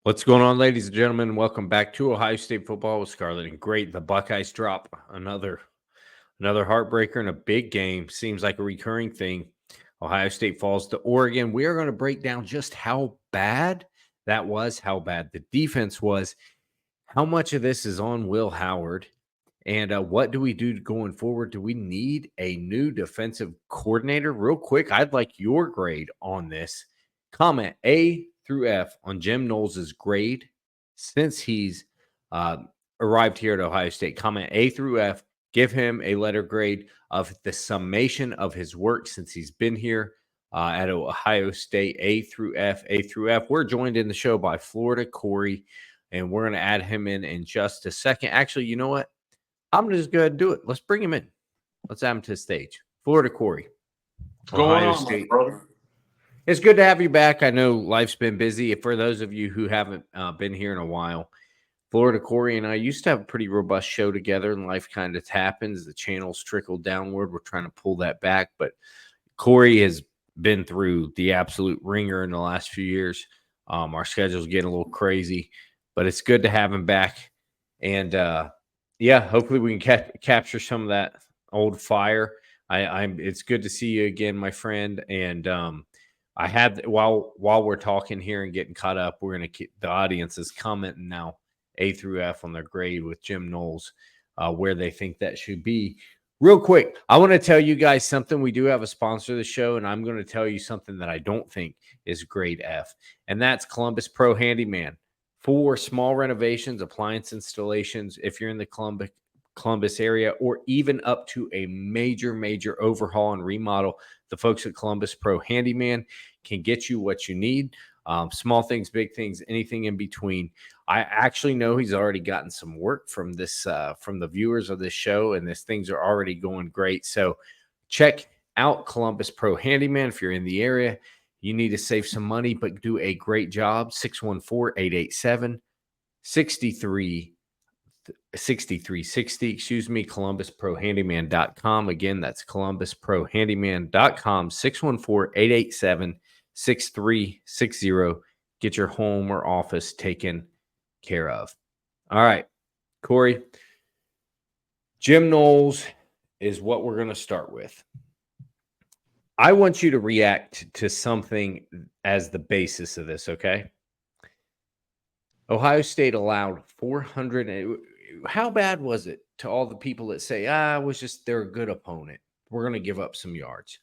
What's going on, ladies and gentlemen? Welcome back to Ohio State football with Scarlet and Great. The Buckeyes drop another heartbreaker in a big game. Seems like a recurring thing. Ohio State falls to Oregon. We are going to break down just how bad that was, how bad the defense was, how much of this is on Will Howard, and what do we do going forward? Do we need a new defensive coordinator? Real quick, I'd like your grade on this. Comment A through F on Jim Knowles' grade since he's arrived here at Ohio State. Comment A through F. Give him a letter grade of the summation of his work since he's been here at Ohio State. A through F, A through F. We're joined in the show by Florida Corey, and we're going to add him in just a second. Actually, you know what? I'm just going to do it. Let's bring him in. Let's add him to the stage. Florida Corey. What's going on, State. Brother? It's good to have you back. I know life's been busy. For those of you who haven't been here in a while, Florida Corey and I used to have a pretty robust show together, and life kind of happens. The channels trickle downward. We're trying to pull that back, but Corey has been through the absolute ringer in the last few years. Our schedule's getting a little crazy, but it's good to have him back. And yeah, hopefully we can capture some of that old fire. It's good to see you again, my friend. And I had while we're talking here and getting caught up, we're going to keep the audience is commenting now A through F on their grade with Jim Knowles, where they think that should be. Real quick, I want to tell you guys something. We do have a sponsor of the show, and I'm going to tell you something that I don't think is grade F, and that's Columbus Pro Handyman. For small renovations, appliance installations, if you're in the Columbus area, or even up to a major overhaul and remodel, the folks at Columbus Pro Handyman can get you what you need. Small things, big things, anything in between. I actually know he's already gotten some work from this, from the viewers of this show, and things are already going great. So check out Columbus Pro Handyman if you're in the area. You need to save some money, but do a great job. 614-887-6360, excuse me, ColumbusProHandyman.com. Again, that's ColumbusProHandyman.com, 614-887-6360. Get your home or office taken care of. All right, Corey. Jim Knowles is what we're going to start with. I want you to react to something as the basis of this, okay? Ohio State allowed 400. How bad was it to all the people that say, it was just they're a good opponent? We're going to give up some yards.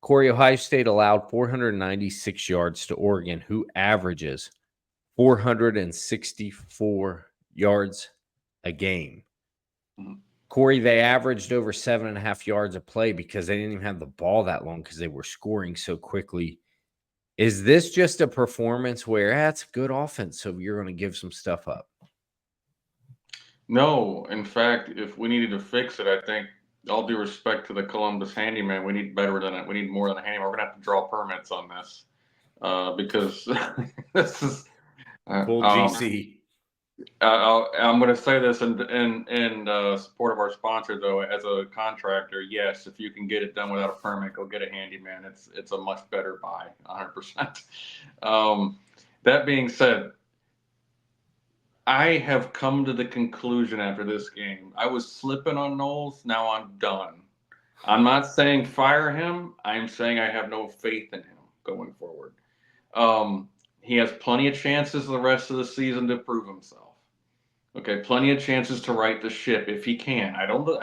Corey, Ohio State allowed 496 yards to Oregon, who averages 464 yards a game. Corey, they averaged over 7.5 yards a play because they didn't even have the ball that long because they were scoring so quickly. Is this just a performance where that's good offense, so you're going to give some stuff up? No. In fact, if we needed to fix it, I think, all due respect to the Columbus Handyman, we need better than it. We need more than a handyman. We're going to have to draw permits on this because this is full GC. I'm going to say this in support of our sponsor, though. As a contractor, yes, if you can get it done without a permit, go get a handyman. It's a much better buy, 100%. That being said, I have come to the conclusion after this game. I was slipping on Knowles. Now I'm done. I'm not saying fire him. I'm saying I have no faith in him going forward. He has plenty of chances the rest of the season to prove himself. Okay, plenty of chances to right the ship if he can.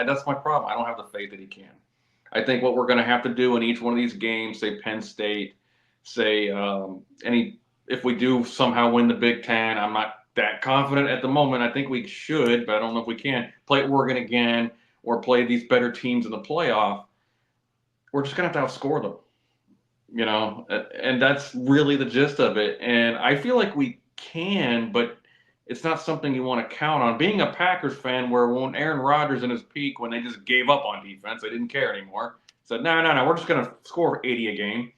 That's my problem. I don't have the faith that he can. I think what we're going to have to do in each one of these games, say Penn State, say if we do somehow win the Big Ten, I'm not that confident at the moment. I think we should, but I don't know if we can play Oregon again or play these better teams in the playoff. We're just going to have to outscore them, and that's really the gist of it. And I feel like we can, but it's not something you want to count on. Being a Packers fan, where when Aaron Rodgers in his peak, when they just gave up on defense, they didn't care anymore, said, no, we're just going to score 80 a game.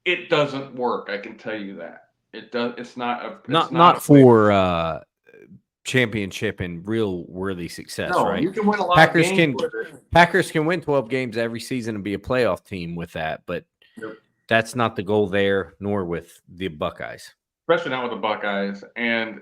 It doesn't work. I can tell you that. It does. It's not for championship and real worthy success, right? You can win a lot of games. Packers can win 12 games every season and be a playoff team with that, but that's not the goal there, nor with the Buckeyes. especially not with the Buckeyes. And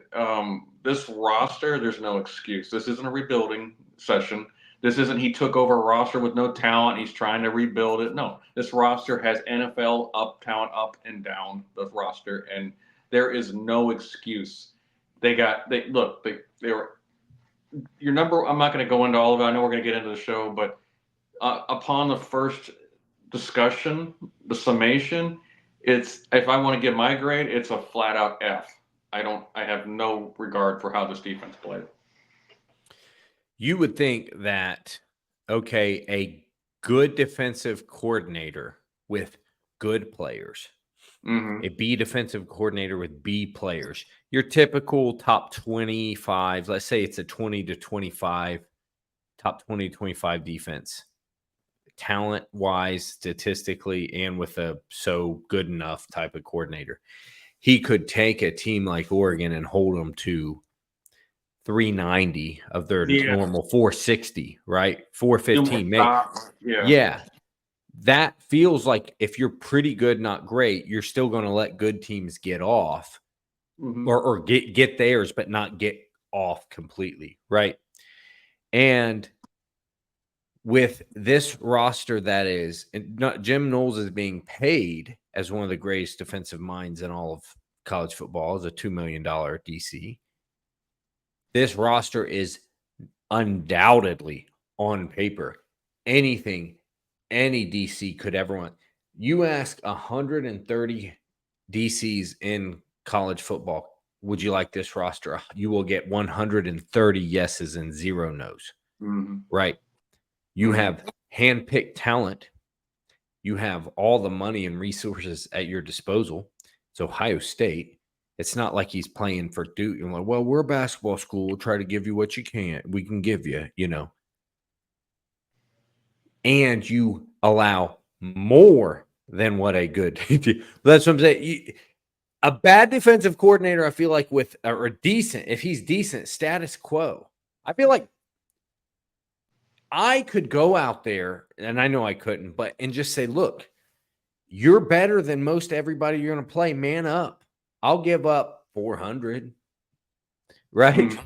this roster, there's no excuse. This isn't a rebuilding session. This isn't he took over a roster with no talent. He's trying to rebuild it. No, this roster has NFL talent up and down the roster, and there is no excuse. They were your number. I'm not going to go into all of it. I know we're going to get into the show, but upon the first discussion, the summation, it's if I want to give my grade, it's a flat out F. I have no regard for how this defense played. You would think that, okay, a good defensive coordinator with good players, a B defensive coordinator with B players, your typical top 25, let's say it's a 20 to 25, top 20 to 25 defense, talent-wise, statistically, and with a so good enough type of coordinator. He could take a team like Oregon and hold them to 390 of their normal 460, right? 415. Yeah. That feels like if you're pretty good, not great, you're still going to let good teams get off or get theirs, but not get off completely, right? And with this roster that is not Jim Knowles is being paid as one of the greatest defensive minds in all of college football as a $2 million DC. This roster is undoubtedly on paper anything any DC could ever want. You ask 130 DCs in college football, would you like this roster? You will get 130 yeses and 0 nos, right? You have handpicked talent. You have all the money and resources at your disposal. It's Ohio State. It's not like he's playing for Duke. You're like, well, we're a basketball school. We'll try to give you what we can give you, And you allow more than what a good that's what I'm saying. A bad defensive coordinator, I feel like with or decent, if he's decent, status quo. I feel like I could go out there, and I know I couldn't, and just say, look, you're better than most everybody you're going to play. Man up. I'll give up 400, right?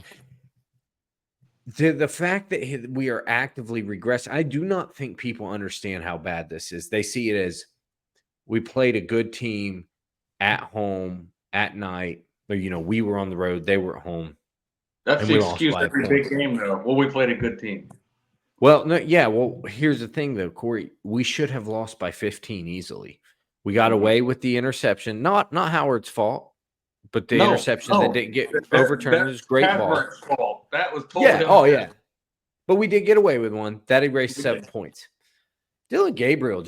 To the fact that we are actively regressing, I do not think people understand how bad this is. They see it as we played a good team at home at night, but we were on the road, they were at home. That's the excuse every big game, though. Well, we played a good team. Well, no, yeah. Well, here's the thing, though, Corey. We should have lost by 15 easily. We got away with the interception. Not Howard's fault, but the interception that didn't get overturned was great ball. Fault. That was totally yeah. But we did get away with one. That erased 7 points. Dylan Gabriel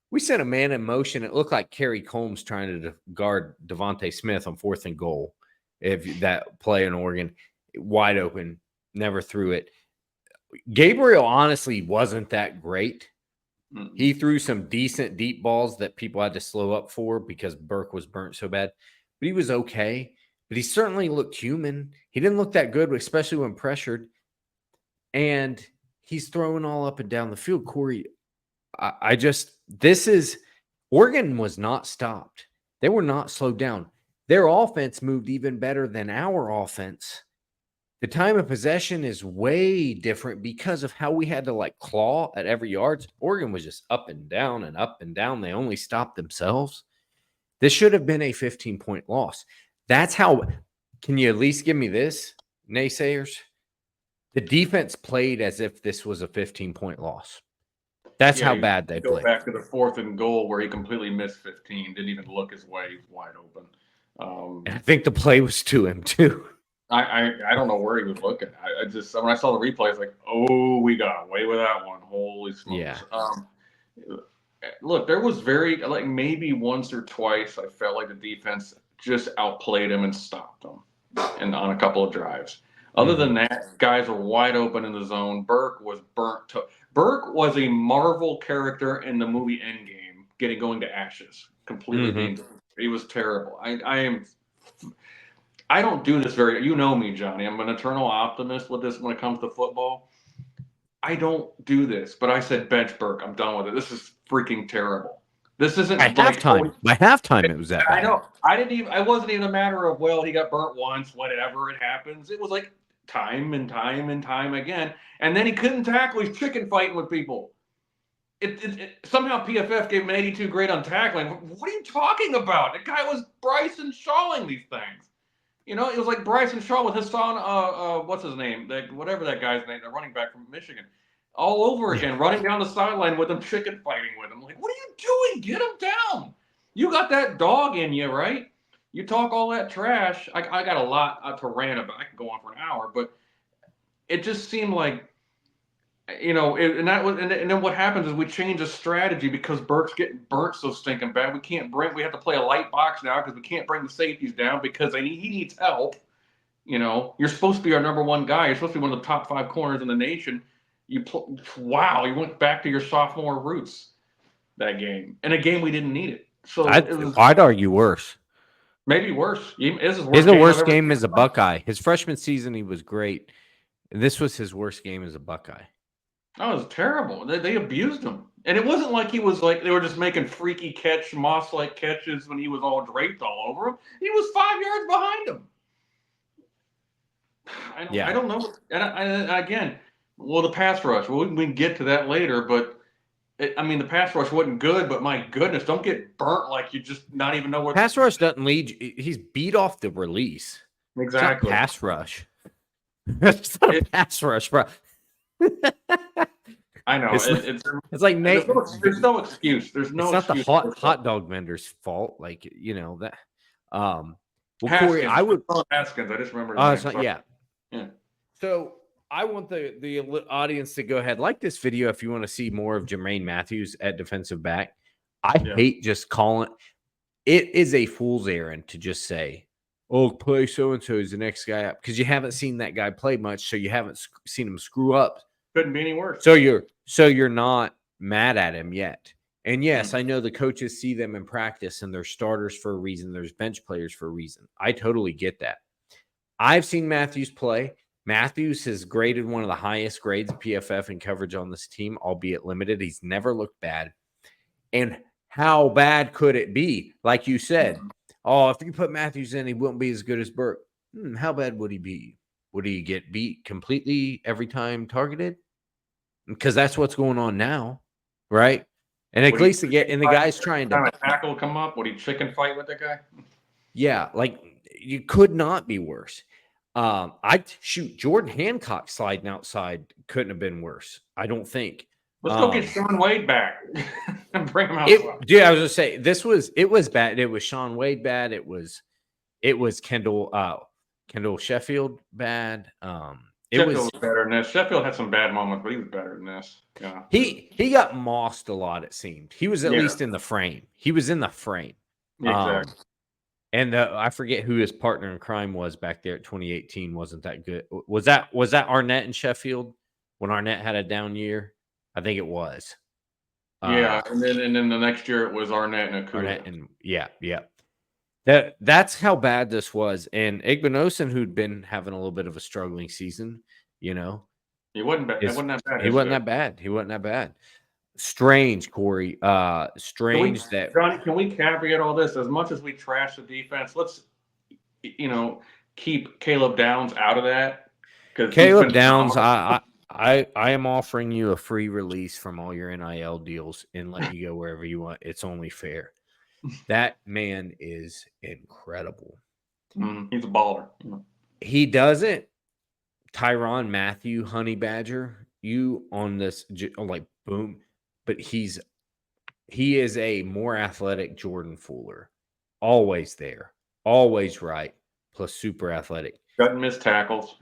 we sent a man in motion. It looked like Kerry Combs trying to guard Devontae Smith on 4th and goal. If that play in Oregon, wide open, never threw it. Gabriel honestly wasn't that great. He threw some decent deep balls that people had to slow up for because Burke was burnt so bad. But he was okay. But he certainly looked human. He didn't look that good, especially when pressured. And he's throwing all up and down the field. Corey, Oregon was not stopped. They were not slowed down. Their offense moved even better than our offense. The time of possession is way different because of how we had to claw at every yard. Oregon was just up and down and up and down. They only stopped themselves. This should have been a 15-point loss. That's how. Can you at least give me this, naysayers? The defense played as if this was a 15-point loss. That's how bad they played. Go back to the 4th and goal where he completely missed 15. Didn't even look his way. He was wide open. And I think the play was to him too. I don't know where he was looking. I just when I saw the replay, I was like, oh, we got away with that one. Holy smokes. Yeah. Look, there was maybe once or twice I felt like the defense just outplayed him and stopped him and on a couple of drives. Other than that, guys were wide open in the zone. Burke was burnt. Burke was a Marvel character in the movie Endgame, going to ashes. Completely. He was terrible. I don't do this you know me, Johnny. I'm an eternal optimist with this when it comes to football. I don't do this, but I said bench Burke. I'm done with it. This is freaking terrible. This isn't By like halftime. By halftime, it was that I bad. know. I wasn't even a matter of, well, he got burnt once, whatever, it happens. It was like time and time and time again. And then he couldn't tackle. He's chicken fighting with people. Somehow PFF gave him 82 grade on tackling. What are you talking about? The guy was Bryson Shawing these things. You know, it was like Bryson Shaw with his son, what's his name? Whatever that guy's name, the running back from Michigan. All over again, running down the sideline with him, chicken fighting with him. Like, what are you doing? Get him down. You got that dog in you, right? You talk all that trash. I got a lot to rant about. I can go on for an hour, but it just seemed like, you know, and then what happens is we change the strategy because Burke's getting burnt so stinking bad. We have to play a light box now because we can't bring the safeties down because he needs help. You know, you're supposed to be our number one guy. You're supposed to be one of the top 5 corners in the nation. You went back to your sophomore roots that game. In a game we didn't need it. So I'd argue worse. Maybe worse. This is His worst game as a Buckeye. His freshman season, he was great. This was his worst game as a Buckeye. That was terrible. They abused him. And it wasn't like he was like they were just making freaky Moss-like catches when he was all draped all over him. He was 5 yards behind him. I don't know. And again, well, the pass rush. Well, we can get to that later, but the pass rush wasn't good. But my goodness, don't get burnt like you just not even know what. Pass rush doesn't lead. He's beat off the release. Exactly. Pass rush. It's not a pass rush, bro. I know. It's like Nate. There's no excuse. There's no. It's not the hot dog vendor's fault. Like, you know that. Well, Corey, I would. Haskins. I just remember. Yeah. So I want the audience to go ahead, like this video if you want to see more of Jermaine Matthews at defensive back. I hate just calling it is a fool's errand to just say, "Oh, play so and so is the next guy up," because you haven't seen that guy play much, so you haven't seen him screw up. Couldn't be any worse. So you're not mad at him yet. And yes, I know the coaches see them in practice and they're starters for a reason. There's bench players for a reason. I totally get that. I've seen Matthews play. Matthews has graded one of the highest grades of PFF in coverage on this team, albeit limited. He's never looked bad. And how bad could it be? Like you said, oh, if you put Matthews in, he wouldn't be as good as Burke. How bad would he be? Would he get beat completely every time targeted? Because that's what's going on now, right? And at least the guy's trying to tackle come up. Would he chicken fight with that guy? Yeah, like you could not be worse. Jordan Hancock sliding outside couldn't have been worse. I don't think. Let's go get Shaun Wade back and bring him out. Dude, I was gonna say it was bad. It was Shaun Wade bad. It was Kendall Sheffield bad. Sheffield was better than this. Sheffield had some bad moments, but he was better than this. Yeah. He got mossed a lot, it seemed. He was at least in the frame. He was in the frame. Exactly. And I forget who his partner in crime was back there at 2018. Wasn't that good? Was that Arnett in Sheffield when Arnett had a down year? I think it was. Yeah, and then the next year it was Arnett and Akuda. Arnett and yeah. That's how bad this was. And Igbinosun, who'd been having a little bit of a struggling season, you know. He wasn't bad. He wasn't that bad. Strange, Corey. Johnny, can we caveat all this? As much as we trash the defense, let's keep Caleb Downs out of that. Caleb Downs, I am offering you a free release from all your NIL deals and let you go wherever you want. It's only fair. That man is incredible. He's a baller. He doesn't. Tyrann Mathieu, Honey Badger, you on this like boom, but he is a more athletic Jordan Fuller. Always there, always right, plus super athletic. Doesn't miss tackles.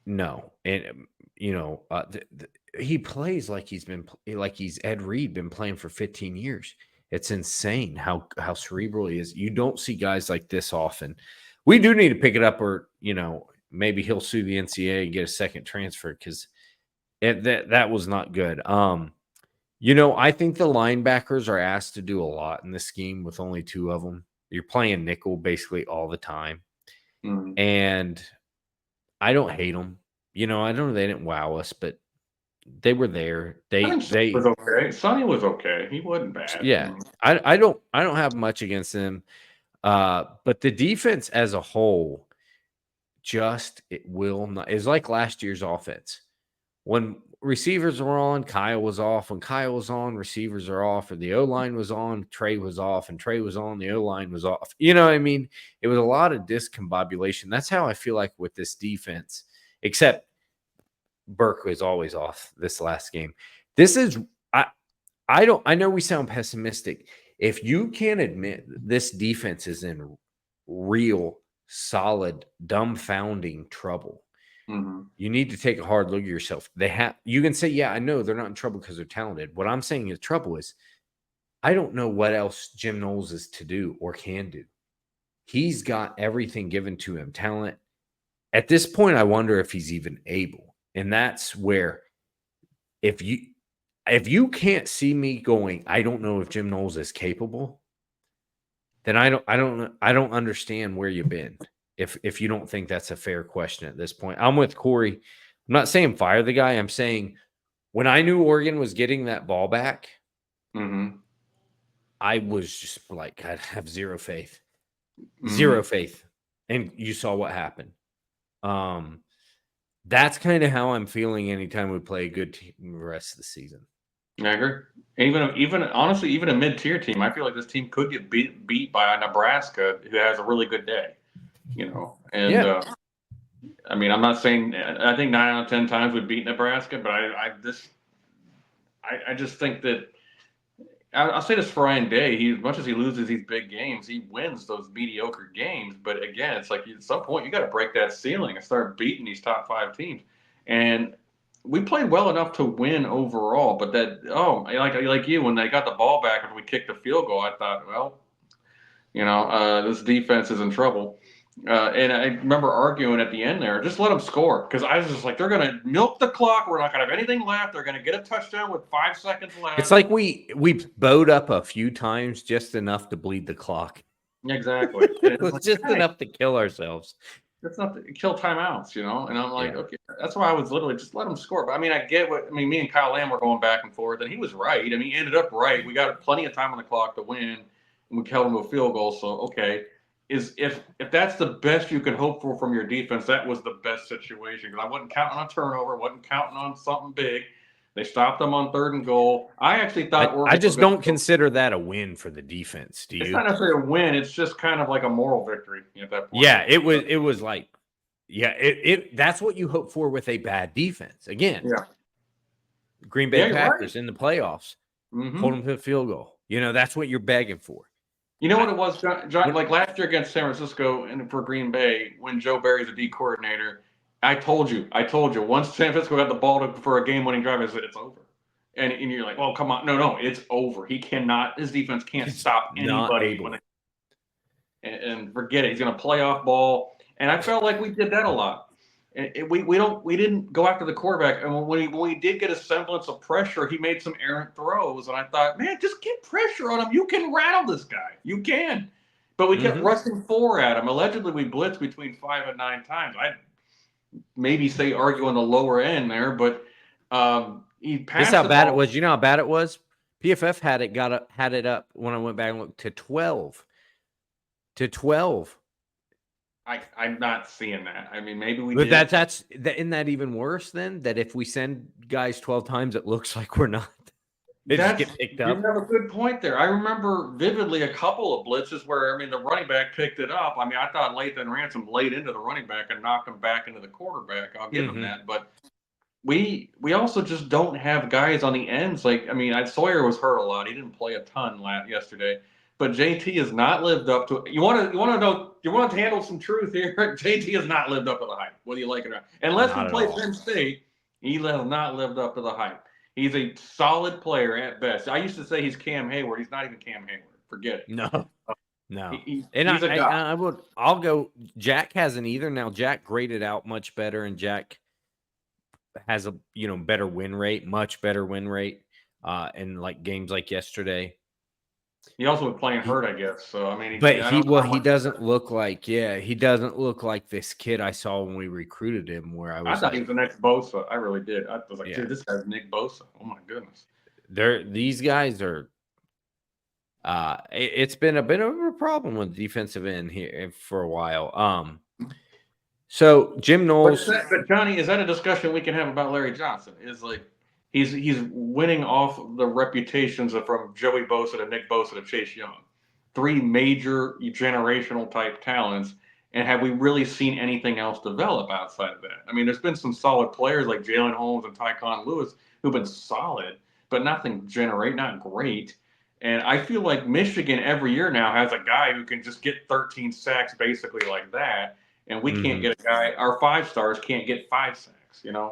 No, and he plays like he's Ed Reed, been playing for 15 years. It's insane how cerebral he is. You don't see guys like this often. We do need to pick it up, or maybe he'll sue the NCAA and get a second transfer because that was not good. I think the linebackers are asked to do a lot in this scheme with only 2 of them. You're playing nickel basically all the time, and I don't hate them. I know they didn't wow us, but They were there. I think Sonny was okay. Sonny was okay. He wasn't bad. Yeah. I don't have much against them. But the defense as a whole it will not. It's like last year's offense. When receivers were on, Kyle was off. When Kyle was on, receivers are off. And the O-line was on, Trey was off. And Trey was on, the O-line was off. You know what I mean? It was a lot of discombobulation. That's how I feel like with this defense, except Burke was always off this last game. This is I know we sound pessimistic. If you can't admit this defense is in real, solid, dumbfounding trouble, you need to take a hard look at yourself. You can say, yeah, I know they're not in trouble because they're talented. What I'm saying is trouble is I don't know what else Jim Knowles is to do or can do. He's got everything given to him, talent. At this point, I wonder if he's even able. And that's where if you can't see me going, I don't know if Jim Knowles is capable, then I don't understand where you've been. If you don't think that's a fair question at this point. I'm with Corey. I'm not saying fire the guy. I'm saying when I knew Oregon was getting that ball back, I was just like, I have zero faith. Zero faith. And you saw what happened. That's kind of how I'm feeling anytime we play a good team the rest of the season. I agree. Even honestly, even a mid-tier team, I feel like this team could get beat by a Nebraska who has a really good day. And I mean, I'm not saying I think 9 out of 10 times we beat Nebraska, but I just think that I'll say this for Ryan Day. As much as he loses these big games, he wins those mediocre games. But again, it's like at some point you got to break that ceiling and start beating these top 5 teams. And we played well enough to win overall. But like you, when they got the ball back and we kicked the field goal, I thought, well, this defense is in trouble. And I remember arguing at the end there, just let them score. Because I was just like, they're going to milk the clock. We're not going to have anything left. They're going to get a touchdown with 5 seconds left. It's like we bowed up a few times, just enough to bleed the clock. Exactly. It was just enough to kill ourselves. That's not to kill timeouts, And I'm like, okay, that's why I was literally just let them score. But I mean, me and Kyle Lamb were going back and forth, and he was right. I mean, he ended up right. We got plenty of time on the clock to win, and we held him to a field goal. So, okay. If that's the best you can hope for from your defense, that was the best situation because I wasn't counting on a turnover, wasn't counting on something big. They stopped them on 3rd and goal. I actually thought I just don't consider that a win for the defense. Do you? It's not necessarily a win. It's just kind of like a moral victory at that point. Yeah, it was like, that's what you hope for with a bad defense. Again, Green Bay Packers in the playoffs, hold them to a field goal. That's what you're begging for. You know what it was, John? Like last year against San Francisco and for Green Bay, when Joe Barry's the D coordinator, I told you, once San Francisco got the ball for a game-winning drive, I said, it's over. And you're like, oh, come on. No, it's over. His defense can't stop anybody. And forget it. He's going to play off ball. And I felt like we did that a lot. We didn't go after the quarterback. And when we did get a semblance of pressure, he made some errant throws. And I thought, man, just get pressure on him. You can rattle this guy. You can. But we kept rushing 4 at him. Allegedly, we blitzed between 5 and 9 times. I'd maybe say argue on the lower end there, but he passed. Guess how bad it was. You know how bad it was? PFF had it up when I went back and looked to 12. To 12. I'm not seeing that. I mean, maybe we but did. Isn't that even worse then? That if we send guys 12 times, it looks like we're not. They just get picked up. You have a good point there. I remember vividly a couple of blitzes where, the running back picked it up. I mean, I thought Lathan Ransom laid into the running back and knocked him back into the quarterback. I'll give him that. But we also just don't have guys on the ends. Like, Sawyer was hurt a lot. He didn't play a ton yesterday. But JT has not lived up to it. You want to handle some truth here? JT has not lived up to the hype, whether you like it or not. Unless he plays Penn State, he has not lived up to the hype. He's a solid player at best. I used to say he's Cam Hayward. He's not even Cam Hayward. Forget it. No. He's a guy. I'll go. Jack hasn't either. Now Jack graded out much better, and Jack has a better win rate, much better win rate, in like games like yesterday. He also was playing hurt, I guess. So I mean, But I don't know how he much. doesn't look like, he doesn't look like this kid I saw when we recruited him, where I I was thought he like, was the next Bosa. I really did. I was like, yeah, dude, this guy's Nick Bosa. Oh my goodness. these guys are. It's been a bit of a problem with defensive end here for a while. So Jim Knowles, But Johnny, is that a discussion we can have about Larry Johnson? Is like he's winning off the reputations of from Joey Bosa to Nick Bosa to Chase Young, three major generational type talents. And have we really seen anything else develop outside of that? I mean, there's been some solid players like Jalen Holmes and Tycon Lewis who've been solid, but not great. And I feel like Michigan every year now has a guy who can just get 13 sacks basically like that, and we can't mhm. get a guy. Our 5 stars can't get 5 sacks.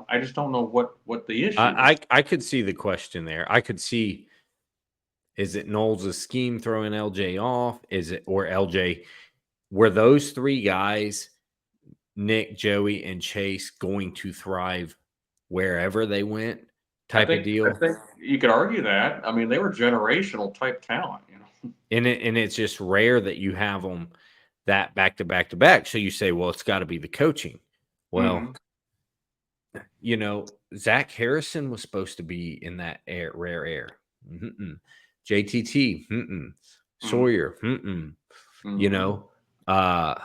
I just don't know what the issue is. I could see the question there. I could see, is it Knowles' scheme throwing LJ off? Is it, or LJ? Were those three guys, Nick, Joey, and Chase, going to thrive wherever they went? I Type of think I deal. think you could argue that. I mean, they were generational type talent. And it's just rare that you have them that back to back to back. So you say, well, it's got to be the coaching. Well, Mm-hmm. Zach Harrison was supposed to be in that rare air. Mm-mm. JTT, Sawyer, you Mm-hmm. know, uh,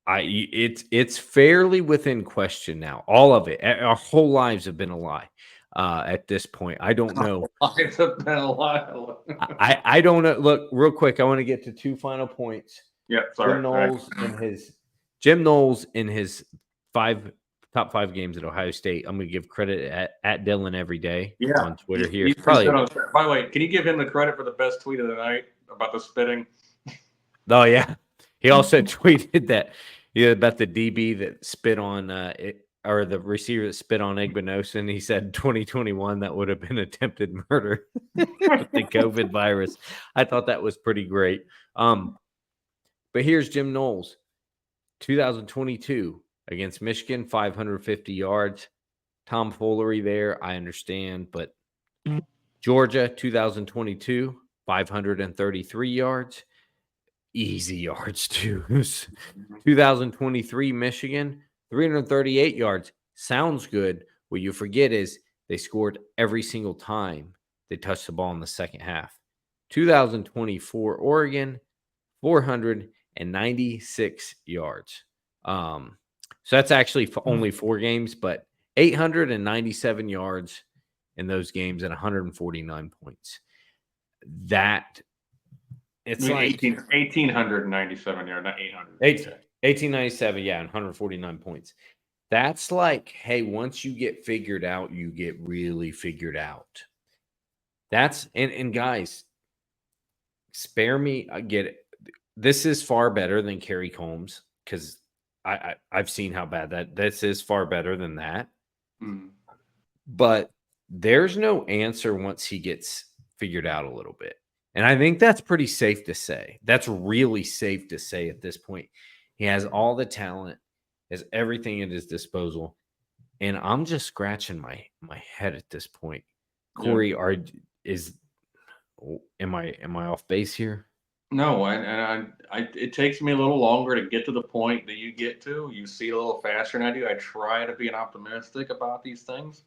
it's fairly within question now. All of it, our whole lives have been a lie. At this point, I don't know. It's been a while. I don't know. Look, real quick, I want to get to 2 final points. Yeah, Jim sorry. Knowles Jim Knowles in his top 5 games at Ohio State. I'm going to give credit at Dylan every day Yeah, on Twitter here. he's pretty good Probably. on. By the way, can you give him the credit for the best tweet of the night about the spitting? Oh yeah. He also tweeted that about the DB that spit on or the receiver that spit on Igbinosun. He said 2021 that would have been attempted murder with the COVID virus. I thought that was pretty great. But here's Jim Knowles, 2022 against Michigan, 550 yards. Tomfoolery there, I understand, but Georgia, 2022, 533 yards. Easy yards, too. 2023 Michigan, 338 yards. Sounds good. What you forget is they scored every single time they touched the ball in the second half. 2024 Oregon, 496 yards. So that's actually only 4 games, but 897 yards in those games and 149 points. That it's like 1,897 yards, not 800. 1897, yeah, and 149 points. That's like, hey, once you get figured out, you get really figured out. That's and guys, spare me. I get it. This is far better than Kerry Combs because I've seen how bad this is far better than that. Mm. But there's no answer once he gets figured out a little bit. And I think that's pretty safe to say. That's really safe to say at this point. He has all the talent, has everything at his disposal. And I'm just scratching my head at this point. Corey, am I off base here? No, it takes me a little longer to get to the point that you get to. You see it a little faster than I do. I try to be optimistic about these things,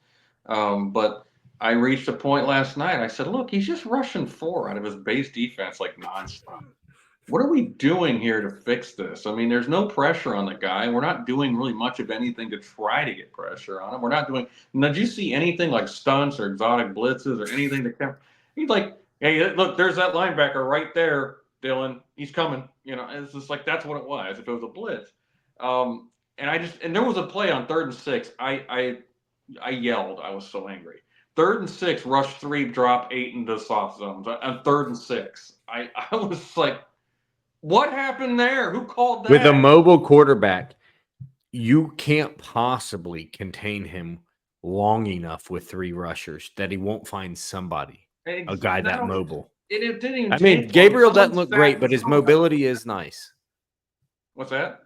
but I reached a point last night. I said, "Look, he's just rushing 4 out of his base defense like nonstop. What are we doing here to fix this? I mean, there's no pressure on the guy. We're not doing really much of anything to try to get pressure on him. We're not doing. Now, did you see anything like stunts or exotic blitzes or anything that come? He's like, hey, look, there's that linebacker right there, Dylan. He's coming. It's just like that's what it was. If it was a blitz, and there was a play on 3rd and 6. I yelled. I was so angry. 3rd and 6, rush 3, drop 8 into soft zones. On 3rd and 6, I was like. What happened there? Who called that? With a mobile quarterback, you can't possibly contain him long enough with 3 rushers that he won't find somebody, a guy that mobile. It didn't even. I mean, Gabriel doesn't look great, but his mobility is nice. What's that?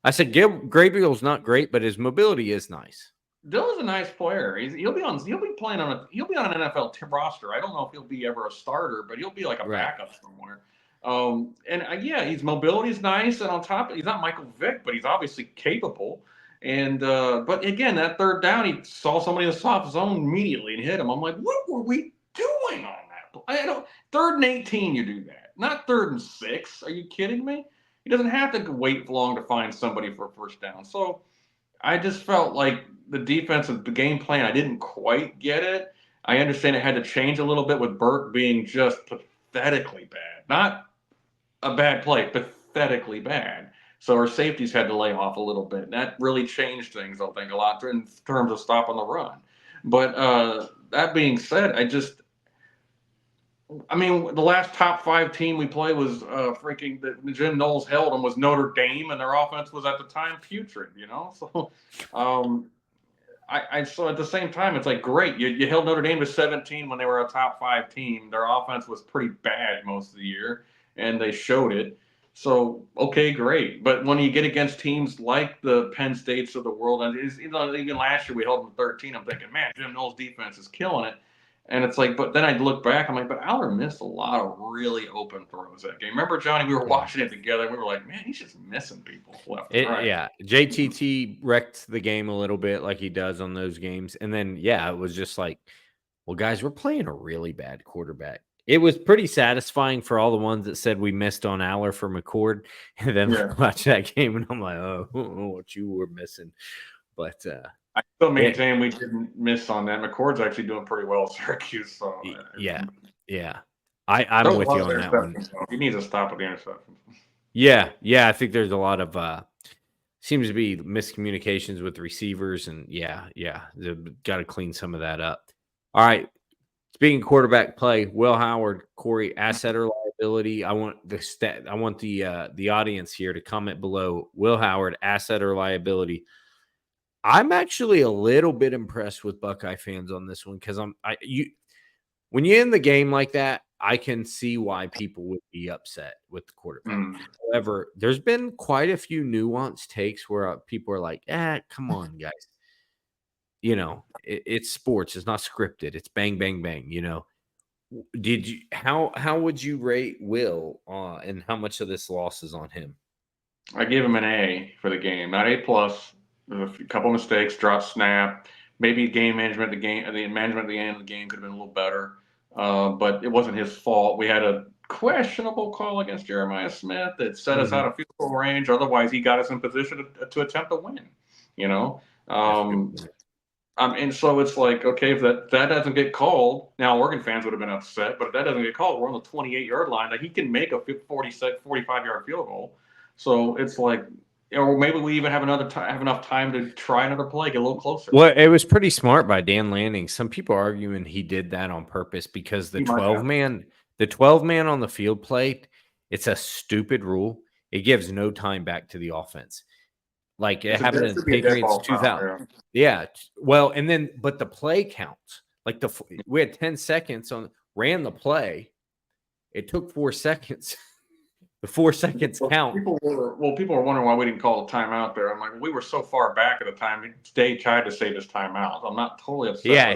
I said Gabriel's not great, but his mobility is nice. Dylan's a nice player. He'll be playing he'll be on an NFL roster. I don't know if he'll be ever a starter, but he'll be like a Right. backup somewhere. Yeah, his mobility's nice, and on top, he's not Michael Vick, but he's obviously capable. And but again, that third down, he saw somebody in the soft zone immediately and hit him. I'm like, what were we doing on that? I don't. 3rd and 18, you do that, not 3rd and 6. Are you kidding me? He doesn't have to wait long to find somebody for a first down. So I just felt like the defensive game plan, I didn't quite get it. I understand it had to change a little bit with Burke being just pathetically bad. Not a bad play, pathetically bad. So our safeties had to lay off a little bit. And that really changed things, I think, a lot in terms of stopping the run. But that being said, I mean, the last top 5 team we played was freaking that Jim Knowles held them was Notre Dame, and their offense was at the time putrid. So so at the same time, it's like great. You held Notre Dame to 17 when they were a top 5 team. Their offense was pretty bad most of the year, and they showed it. So okay, great. But when you get against teams like the Penn States of the world, and even last year we held them to 13, I'm thinking, man, Jim Knowles' defense is killing it. And it's like, but then I look back, I'm like, but Aller missed a lot of really open throws that game. Remember, Johnny, we were watching it together, and we were like, man, he's just missing people left and right. Yeah, JTT wrecked the game a little bit like he does on those games. And then, yeah, it was just like, well, guys, we're playing a really bad quarterback. It was pretty satisfying for all the ones that said we missed on Aller for McCord. And then watch that game, and I'm like, oh, what you were missing. But I still maintain we didn't miss on that. McCord's actually doing pretty well at Syracuse. So yeah. I'm with you on that one. He needs to stop with the interceptions. Yeah. I think there's a lot of seems to be miscommunications with receivers, and they've got to clean some of that up. All right. Speaking of quarterback play, Will Howard, Corey, asset or liability. I want the audience here to comment below. Will Howard, asset or liability. I'm actually a little bit impressed with Buckeye fans on this one because when you're in the game like that, I can see why people would be upset with the quarterback. However, there's been quite a few nuanced takes where people are like, come on, guys. It's sports. It's not scripted. It's bang, bang, bang. How would you rate Will and how much of this loss is on him? I gave him an A for the game, not A+. There's a couple mistakes, dropped snap, maybe game management. The management at the end of the game could have been a little better, but it wasn't his fault. We had a questionable call against Jeremiah Smith that set us out of field goal range. Otherwise, he got us in position to attempt a win. And so it's like, okay, if that doesn't get called, now Oregon fans would have been upset, but if that doesn't get called, we're on the 28-yard line. Like, he can make a 45-yard field goal. So it's like, or maybe we even have enough time to try another play, get a little closer. Well, it was pretty smart by Dan Lanning. Some people are arguing he did that on purpose because the 12-man on the field play, it's a stupid rule. It gives no time back to the offense. Like it happened in Patriots 2000. Yeah. Well, but the play counts. Like we had 10 seconds ran the play. It took 4 seconds. The 4 seconds count. People were wondering why we didn't call a timeout there. I'm like, we were so far back at the time. They tried to save his timeout. I'm not totally upset. Yeah,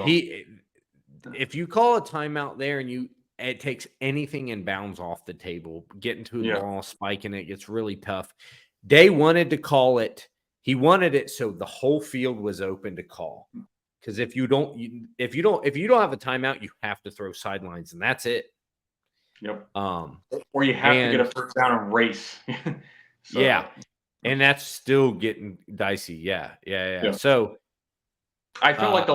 if you call a timeout there and it takes anything in bounds off the table, getting to the ball, spiking it gets really tough. They wanted to call it. He wanted it so the whole field was open to call. Because if you don't have a timeout, you have to throw sidelines, and that's it. Yep. Or you have to get a first down and race. Yeah. And that's still getting dicey. Yeah. So I feel like the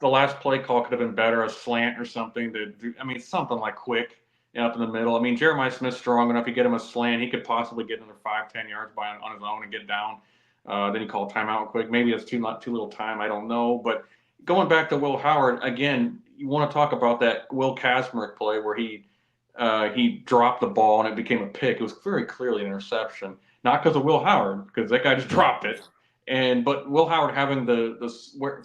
last play call could have been better, a slant or something something like quick up in the middle. I mean, Jeremiah Smith's strong enough. You get him a slant, he could possibly get another 5-10 yards on his own and get down. Then you call timeout quick. Maybe it's too little time. I don't know. But going back to Will Howard again, you want to talk about that Will Kazmarek play where he dropped the ball and it became a pick. It was very clearly an interception, not because of Will Howard, because that guy just dropped it. But Will Howard having the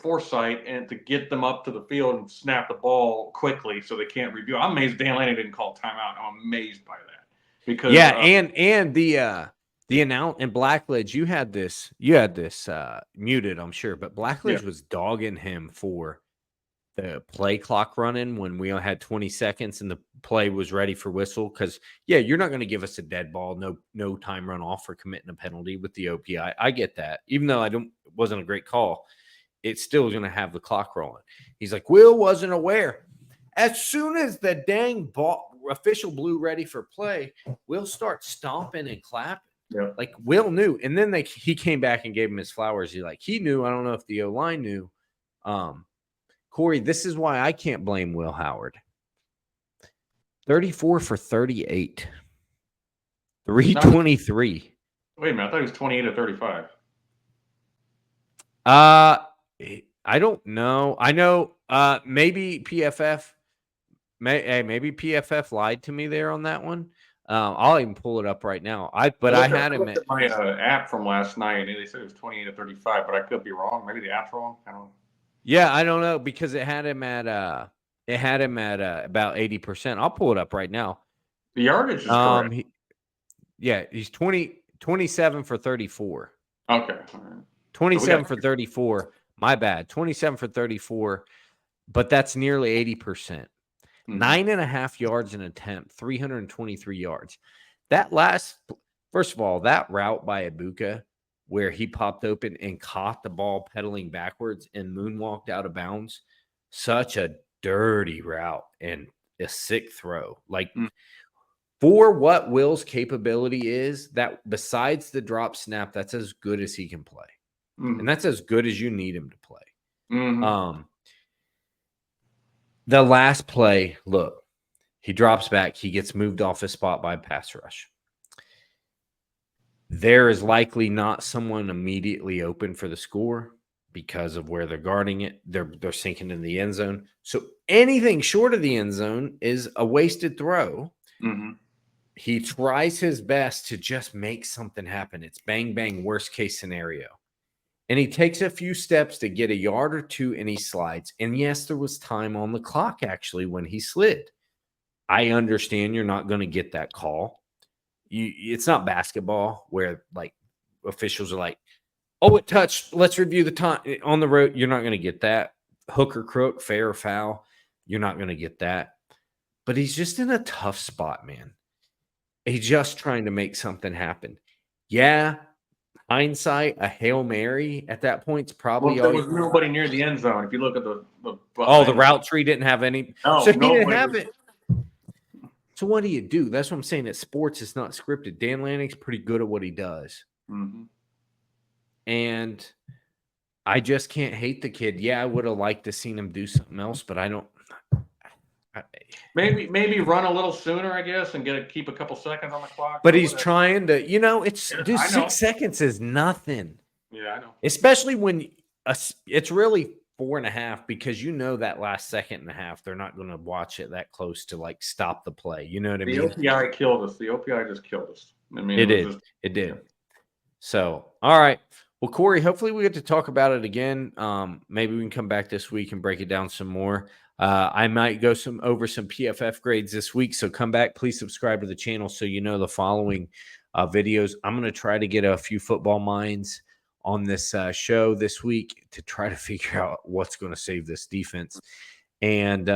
foresight and to get them up to the field and snap the ball quickly so they can't review. I'm amazed Dan Lanning didn't call timeout. I'm amazed by that because and And Blackledge, you had this muted, I'm sure, but Blackledge Yeah. was dogging him for the play clock running when we only had 20 seconds and the play was ready for whistle. Because you're not going to give us a dead ball, no time run off for committing a penalty with the OPI. I get that, even though it wasn't a great call. It's still going to have the clock rolling. He's like, Will wasn't aware. As soon as the dang ball official blew ready for play, Will start stomping and clapping. Yeah. Like Will knew, and then he came back and gave him his flowers. He knew. I don't know if the O-line knew. Corey, this is why I can't blame Will Howard. 34 for 38. 323. Wait a minute, I thought he was 28 to 35. I don't know. I know maybe PFF maybe PFF lied to me there on that one. I'll even pull it up right now. I had him at my app from last night, and they said it was 28 to 35, but I could be wrong. Maybe the app's wrong. I don't know. Yeah, I don't know because it had him at about 80%. I'll pull it up right now. The yardage is correct. He's 27 for 34. Okay. All right. 27 for 34. My bad. 27 for 34, but that's nearly 80%. 9.5 yards an attempt, 323 yards. First of all, that route by Ibuka where he popped open and caught the ball pedaling backwards and moonwalked out of bounds, such a dirty route and a sick throw. Like for what Will's capability is, that besides the drop snap, that's as good as he can play. And that's as good as you need him to play. The last play, look, he drops back. He gets moved off his spot by a pass rush. There is likely not someone immediately open for the score because of where they're guarding it. They're sinking in the end zone. So anything short of the end zone is a wasted throw. He tries his best to just make something happen. It's bang, bang, worst case scenario. And he takes a few steps to get a yard or two, and he slides. And yes, there was time on the clock, actually, when he slid. I understand you're not going to get that call. It's not basketball where, like, officials are like, oh, it touched. Let's review the time. On the road, you're not going to get that. Hook or crook, fair or foul, you're not going to get that. But he's just in a tough spot, man. He's just trying to make something happen. Yeah. Hindsight, a Hail Mary at that point is probably there was nobody near the end zone. If you look at the route tree didn't have any. No, so he didn't have it. So what do? That's what I'm saying. At sports, it's not scripted. Dan Lanning's pretty good at what he does. And I just can't hate the kid. Yeah, I would have liked to seen him do something else, but I don't. Maybe run a little sooner, I guess, and keep a couple seconds on the clock. But he's trying to, 6 seconds is nothing. Yeah, I know. Especially when it's really 4.5 because that last second and a half, they're not going to watch it that close to like stop the play. You know what I mean? The OPI killed us. The OPI just killed us. I mean, it did. So, all right. Well, Corey, hopefully we get to talk about it again. Maybe we can come back this week and break it down some more. I might go over some PFF grades this week, so come back. Please subscribe to the channel so you know the following videos. I'm going to try to get a few football minds on this show this week to try to figure out what's going to save this defense. And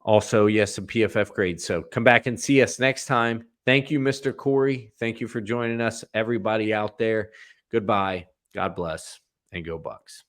also, yes, some PFF grades. So come back and see us next time. Thank you, Mr. Corey. Thank you for joining us, everybody out there. Goodbye. God bless, and go Bucks.